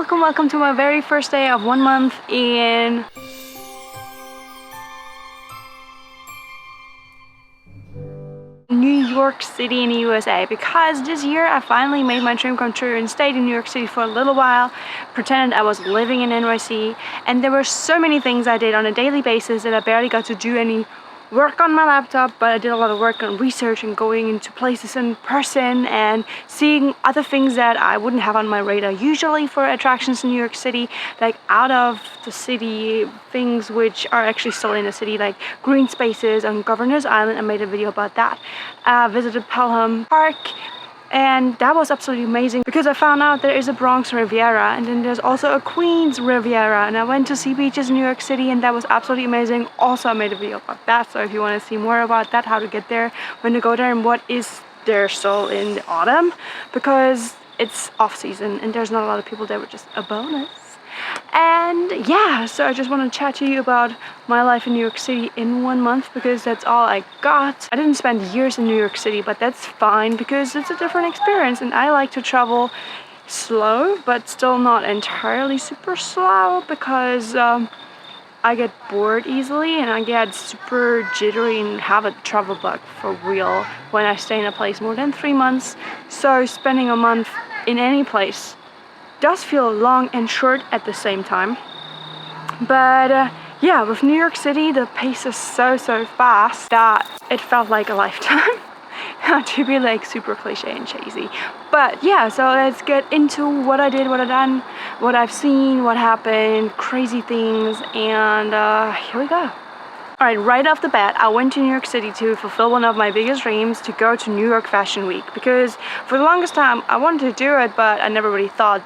welcome to my very first day of 1 month in New York City in the USA, because this year I finally made my dream come true and stayed in New York City for a little while, pretended I was living in NYC, and there were so many things I did on a daily basis that I barely got to do any work on my laptop, but I did a lot of work on research and going into places in person and seeing other things that I wouldn't have on my radar usually for attractions in New York City, like out of the city things which are actually still in the city, like green spaces on Governor's Island. I made a video about that. Visited Pelham Park, and that was absolutely amazing because I found out there is a Bronx Riviera and then there's also a Queens Riviera, and I went to see beaches in New York City and that was absolutely amazing. Also, I made a video about that, so if you want to see more about that, how to get there, when to go there, and what is there still in the autumn, because it's off season and there's not a lot of people there, which is a bonus. And yeah, so I just want to chat to you about my life in New York City in 1 month, because that's all I got. I didn't spend years in New York City, but that's fine because it's a different experience and I like to travel slow but still not entirely super slow, because I get bored easily and I get super jittery and have a travel bug for real when I stay in a place more than 3 months. So spending a month in any place does feel long and short at the same time. But yeah, with New York City the pace is so fast that it felt like a lifetime. Not to be like super cliche and cheesy, but yeah, so let's get into what I did, what I've done, what I've seen, what happened, crazy things, and here we go. Alright, right off the bat, I went to New York City to fulfill one of my biggest dreams, to go to New York Fashion Week, because for the longest time I wanted to do it, but I never really thought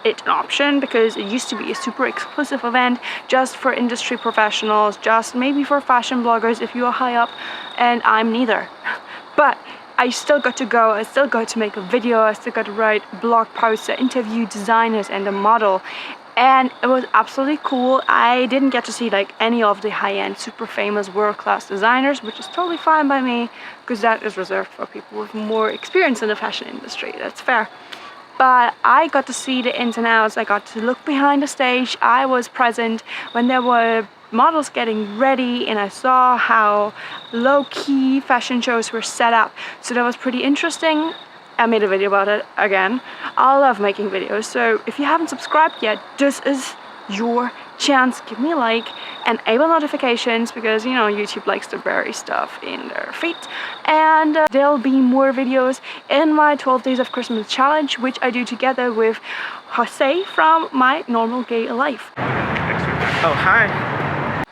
it an option, because it used to be a super exclusive event just for industry professionals, just maybe for fashion bloggers if you are high up, and I'm neither. But I still got to go, I still got to make a video, I still got to write blog posts, interview designers and a model, and it was absolutely cool. I didn't get to see like any of the high-end super famous world-class designers, which is totally fine by me, because that is reserved for people with more experience in the fashion industry. That's fair. But I got to see the ins and outs, I got to look behind the stage, I was present when there were models getting ready, and I saw how low-key fashion shows were set up, so that was pretty interesting. I made a video about it again. I love making videos, so if you haven't subscribed yet, this is your chance. Give me a like, enable notifications, because you know YouTube likes to bury stuff in their feed, and there'll be more videos in my 12 days of Christmas challenge, which I do together with Jose from My Normal Gay Life. Oh, hi.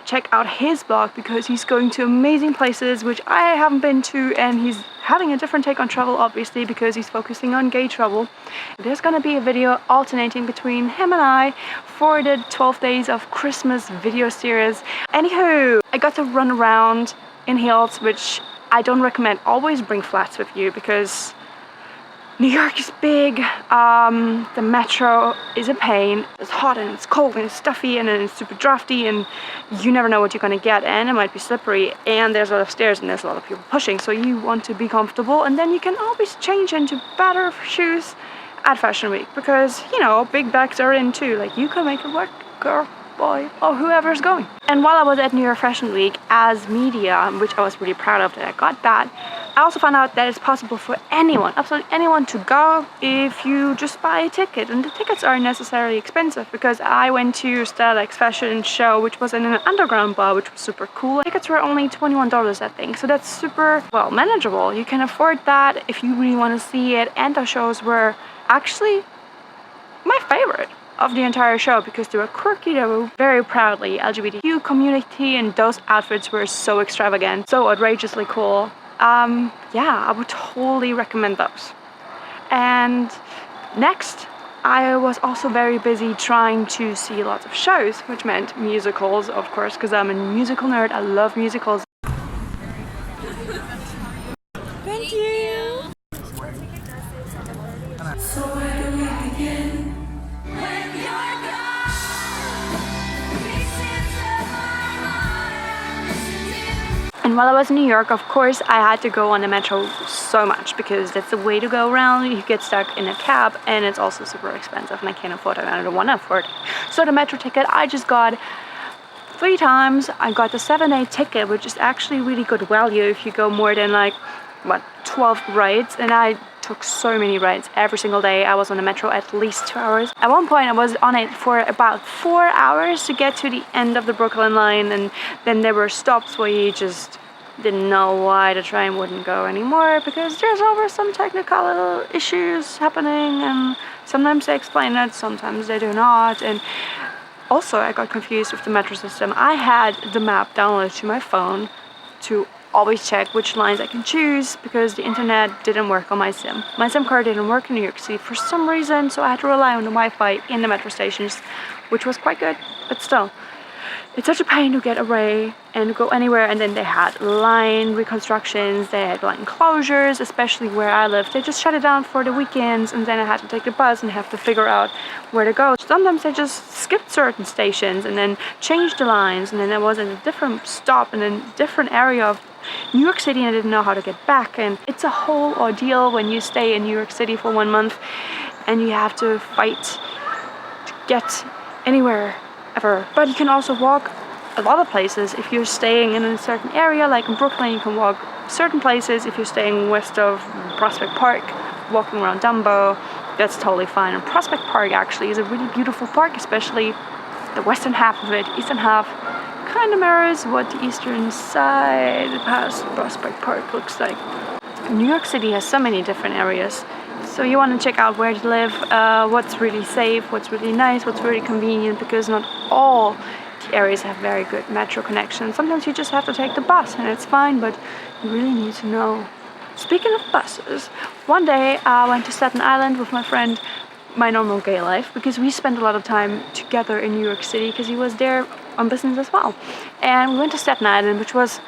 Check out his blog because he's going to amazing places which I haven't been to, and he's having a different take on travel, obviously, because he's focusing on gay travel. There's gonna be a video alternating between him and I for the 12 days of Christmas video series. Anywho, I got to run around in heels, which I don't recommend. Always bring flats with you because New York is big, the metro is a pain, it's hot and it's cold and it's stuffy and then it's super drafty and you never know what you're gonna get, and it might be slippery, and there's a lot of stairs and there's a lot of people pushing, so you want to be comfortable, and then you can always change into better shoes at Fashion Week, because you know, big bags are in too, like you can make it work, girl, boy, or whoever's going. And while I was at New York Fashion Week as media, which I was really proud of that I got that, I also found out that it's possible for anyone, absolutely anyone, to go if you just buy a ticket. And the tickets aren't necessarily expensive, because I went to Starlike's fashion show, which was in an underground bar, which was super cool. Tickets were only $21, I think, so that's super, well, manageable. You can afford that if you really want to see it, and the shows were actually my favorite of the entire show, because they were quirky, they were very proudly LGBTQ community, and those outfits were so extravagant, so outrageously cool. Yeah, I would totally recommend those. And next, I was also very busy trying to see lots of shows, which meant musicals, of course, because I'm a musical nerd. I love musicals. Thank you! So where do we begin? When you're gone, pieces of my heart. And while I was in New York, of course, I had to go on the metro so much because that's the way to go around. You get stuck in a cab and it's also super expensive and I can't afford it and I don't want to afford it. So the metro ticket I just got 3 times. I got the 7-day ticket, which is actually really good value if you go more than like, 12 rides. And I took so many rides every single day. I was on the metro at least 2 hours. At one point I was on it for about 4 hours to get to the end of the Brooklyn line, and then there were stops where you just didn't know why the train wouldn't go anymore because there's always some technical issues happening, and sometimes they explain it, sometimes they do not. And also I got confused with the metro system. I had the map downloaded to my phone to always check which lines I can choose because the internet didn't work on my SIM. My SIM card didn't work in New York City for some reason, so I had to rely on the Wi-Fi in the metro stations, which was quite good, but still. It's such a pain to get away and go anywhere, and then they had line reconstructions, they had line closures, especially where I lived. They just shut it down for the weekends, and then I had to take the bus and have to figure out where to go. Sometimes they just skipped certain stations and then changed the lines, and then I was at a different stop in a different area of New York City and I didn't know how to get back. And it's a whole ordeal when you stay in New York City for 1 month and you have to fight to get anywhere ever. But you can also walk a lot of places if you're staying in a certain area. Like in Brooklyn, you can walk certain places. If you're staying west of Prospect Park, walking around Dumbo, that's totally fine. And Prospect Park actually is a really beautiful park, especially the western half of it. Eastern half kind of mirrors what the eastern side past Prospect Park looks like. New York City has so many different areas, so you want to check out where to live, what's really safe, what's really nice, what's really convenient, because not all the areas have very good metro connections. Sometimes you just have to take the bus and it's fine, but you really need to know. Speaking of buses, one day I went to Staten Island with my friend, my normal gay life, because we spent a lot of time together in New York City because he was there on business as well. And we went to Staten Island, which was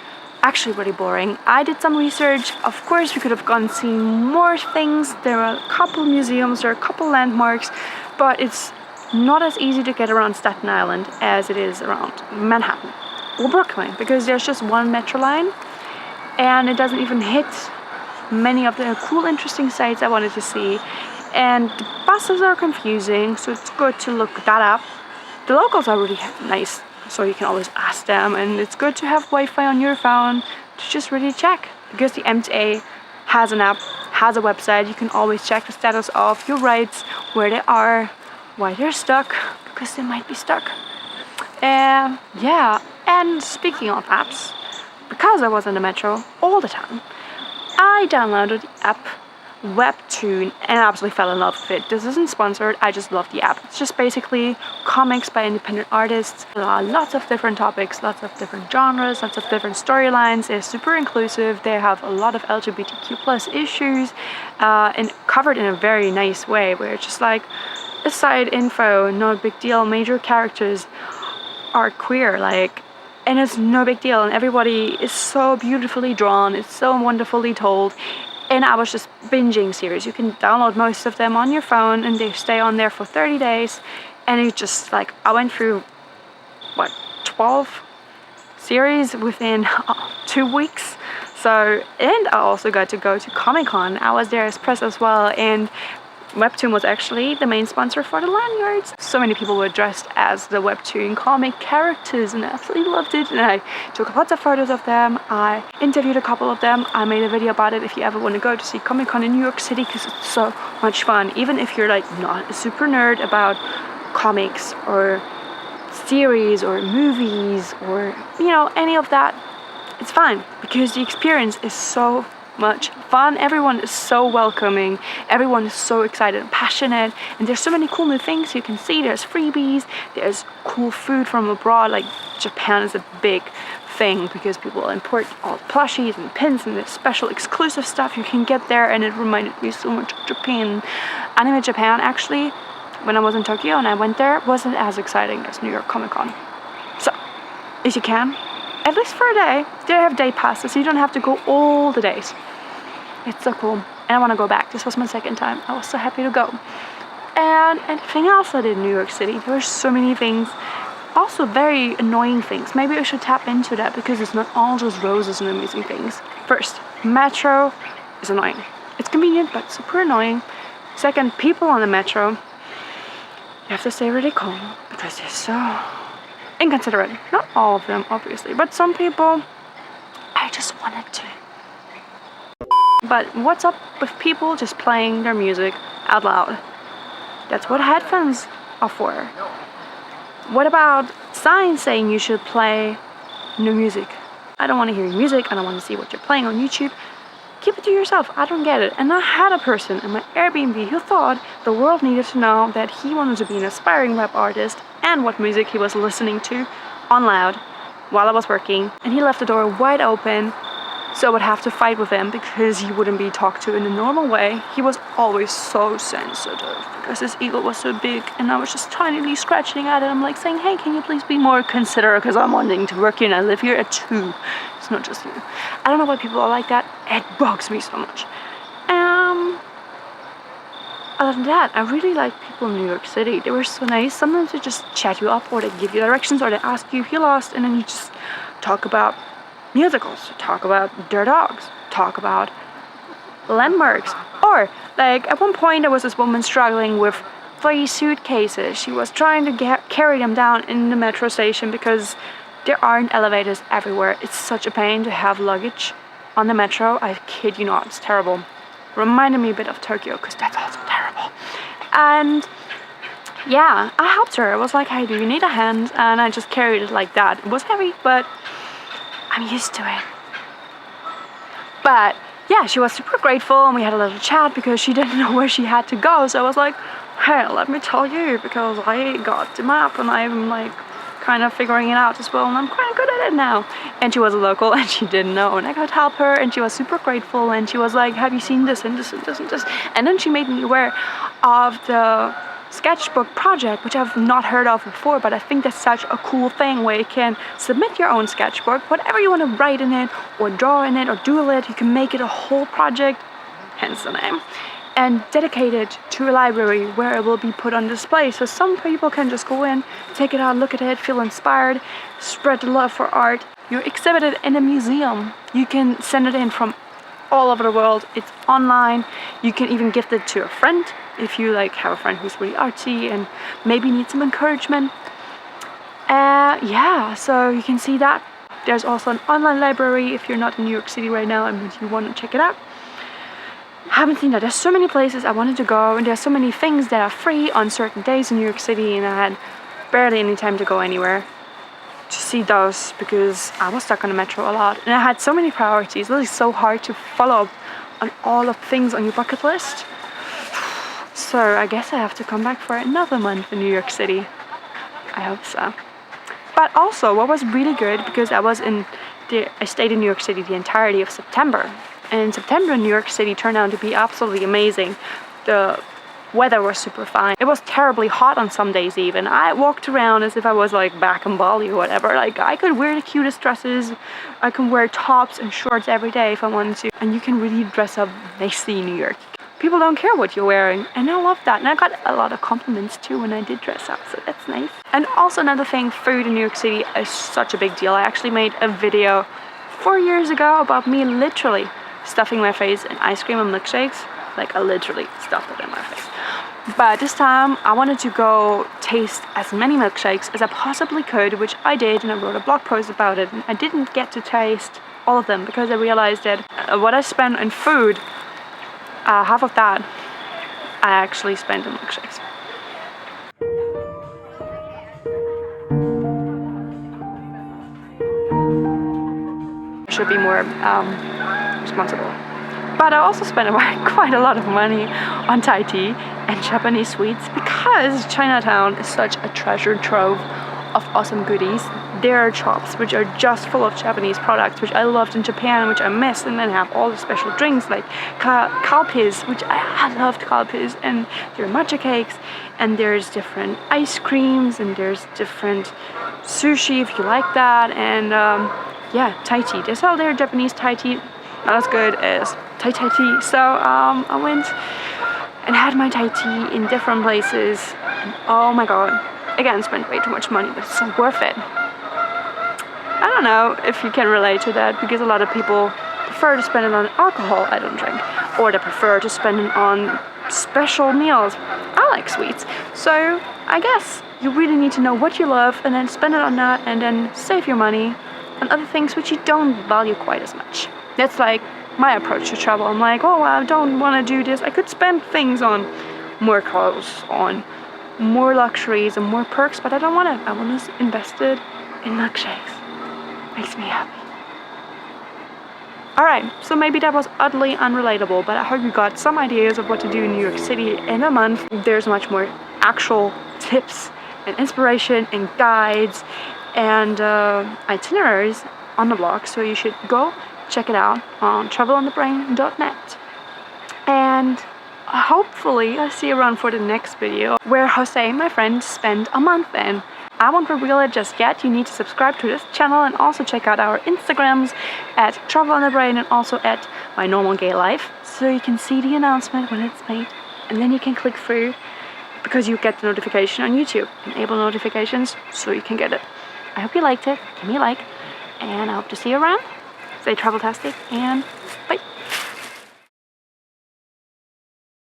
actually really boring. I did some research. Of course, we could have gone seen more things. There are a couple museums, there are a couple landmarks, but it's not as easy to get around Staten Island as it is around Manhattan or Brooklyn, because there's just one metro line and it doesn't even hit many of the cool, interesting sites I wanted to see. And the buses are confusing, so it's good to look that up. The locals are really nice, so you can always ask them, and it's good to have Wi-Fi on your phone to just really check, because the MTA has an app, has a website. You can always check the status of your rides, where they are, why they're stuck, because they might be stuck. Yeah, and speaking of apps, because I was in the metro all the time, I downloaded the app Webtoon and I absolutely fell in love with it. This isn't sponsored, I just love the app. It's just basically comics by independent artists. Lots of different topics, lots of different genres, lots of different storylines. They're super inclusive. They have a lot of LGBTQ plus issues and covered in a very nice way, where it's just like a side info, no big deal. Major characters are queer, and it's no big deal, and everybody is so beautifully drawn, it's so wonderfully told. And I was just binging series. You can download most of them on your phone and they stay on there for 30 days. And it's just I went through, 12 series within 2 weeks. So, and I also got to go to Comic-Con. I was there as press as well. And Webtoon was actually the main sponsor for the lanyards. So many people were dressed as the Webtoon comic characters and I absolutely loved it. And I took lots of photos of them. I interviewed a couple of them. I made a video about it if you ever want to go to see Comic-Con in New York City, because it's so much fun. Even if you're not a super nerd about comics or series or movies or any of that, it's fine, because the experience is so much fun. Everyone is so welcoming, everyone is so excited and passionate, and there's so many cool new things you can see. There's freebies, there's cool food from abroad. Japan is a big thing because people import all plushies and pins, and there's special exclusive stuff you can get there, and it reminded me so much of Japan. Anime Japan, actually, when I was in Tokyo and I went there, wasn't as exciting as New York Comic-Con. So if you can, at least for a day, they have day passes, so you don't have to go all the days. It's so cool, and I want to go back. This was my second time. I was so happy to go. And anything else I did in New York City, there were so many things. also very annoying things. Maybe I should tap into that because it's not all just roses and amazing things. First, metro is annoying. It's convenient, but super annoying. Second, people on the metro, you have to stay really calm because they're so inconsiderate. Not all of them, obviously, but some people, I just wanted to. But what's up with people just playing their music out loud? That's what headphones are for. What about signs saying you should play no music? I don't want to hear your music. I don't want to see what you're playing on YouTube. Keep it to yourself. I don't get it. And I had a person in my Airbnb who thought the world needed to know that he wanted to be an aspiring rap artist and what music he was listening to on loud while I was working. And he left the door wide open, so I would have to fight with him because he wouldn't be talked to in a normal way. He was always so sensitive because his ego was so big, and I was just tinily scratching at it. I'm like saying, hey, can you please be more considerate because I'm wanting to work here and I live here at 2. It's not just you. I don't know why people are like that. It bugs me so much. Other than that, I really like people in New York City. They were so nice. Sometimes they just chat you up, or they give you directions, or they ask you if you're lost, and then you just talk about musicals, talk about their dogs, talk about landmarks. Or like at one point there was this woman struggling with 3 suitcases. She was trying to carry them down in the metro station because there aren't elevators everywhere. It's such a pain to have luggage on the metro. I kid you not, it's terrible. Reminded me a bit of Tokyo because that's also terrible. And yeah, I helped her. I was like, hey, do you need a hand? And I just carried it like that. It was heavy, but I'm used to it. But yeah, she was super grateful, and we had a little chat because she didn't know where she had to go. So I was like, hey, let me tell you, because I got the map and I'm like kind of figuring it out as well, and I'm quite good at it now. And she was a local and she didn't know, and I could help her, and she was super grateful, and she was like, have you seen this and this and this and this? And then she made me aware of the Sketchbook Project, which I've not heard of before, but I think that's such a cool thing where you can submit your own sketchbook, whatever you want to write in it or draw in it or doodle it. You can make it a whole project, hence the name, and dedicate it to a library where it will be put on display. So some people can just go in, take it out, look at it, feel inspired, spread the love for art. You exhibit it in a museum. You can send it in from all over the world. It's online. You can even gift it to a friend if you like have a friend who's really artsy and maybe needs some encouragement. Yeah, so you can see that. There's also an online library if you're not in New York City right now and you want to check it out. Haven't seen that. There's so many places I wanted to go, and there's so many things that are free on certain days in New York City, and I had barely any time to go anywhere to see those because I was stuck on the metro a lot, and I had so many priorities. It's really so hard to follow up on all of the things on your bucket list. So I guess I have to come back for another month in New York City. I hope so. But also, what was really good, because I stayed in New York City the entirety of September. And in September, New York City turned out to be absolutely amazing. The weather was super fine. It was terribly hot on some days even. I walked around as if I was like back in Bali or whatever. Like I could wear the cutest dresses. I can wear tops and shorts every day if I wanted to. And you can really dress up nicely in New York. People don't care what you're wearing, and I love that. And I got a lot of compliments too when I did dress up, so that's nice. And also another thing, food in New York City is such a big deal. I actually made a video 4 years ago about me literally stuffing my face in ice cream and milkshakes. Like I literally stuffed it in my face. But this time I wanted to go taste as many milkshakes as I possibly could, which I did, and I wrote a blog post about it. And I didn't get to taste all of them because I realized that what I spent on food, half of that I actually spent on milkshakes. I should be more responsible. But I also spent quite a lot of money on Thai tea and Japanese sweets because Chinatown is such a treasure trove of awesome goodies. There are shops which are just full of Japanese products, which I loved in Japan, which I missed, and then have all the special drinks like kalpis, which I loved kalpis, and there are matcha cakes, and there's different ice creams, and there's different sushi if you like that, and yeah, Thai tea. They sell their Japanese Thai tea, not as good as Thai tea. So I went and had my Thai tea in different places, and oh my god, again, spend way too much money, but it's so worth it. I don't know if you can relate to that, because a lot of people prefer to spend it on alcohol I don't drink, or they prefer to spend it on special meals. I like sweets, so I guess you really need to know what you love and then spend it on that, and then save your money on other things which you don't value quite as much. That's like my approach to travel. I'm like, oh, I don't want to do this. I could spend things on more clothes, on more luxuries and more perks, but I don't want to. I want to invest it in luxuries. Makes me happy. Alright, so maybe that was utterly unrelatable, but I hope you got some ideas of what to do in New York City in a month. There's much more actual tips and inspiration and guides and itineraries on the blog, so you should go check it out on travelonthebrain.net. And hopefully I see you around for the next video, where Jose, my friend, spent a month in. I won't reveal it just yet. You need to subscribe to this channel and also check out our Instagrams at Travel on the Brain and also at My Normal Gay Life, so you can see the announcement when it's made, and then you can click through, because you get the notification on YouTube. Enable notifications so you can get it. I hope you liked it. Give me a like, and I hope to see you around. Stay travel-tastic, and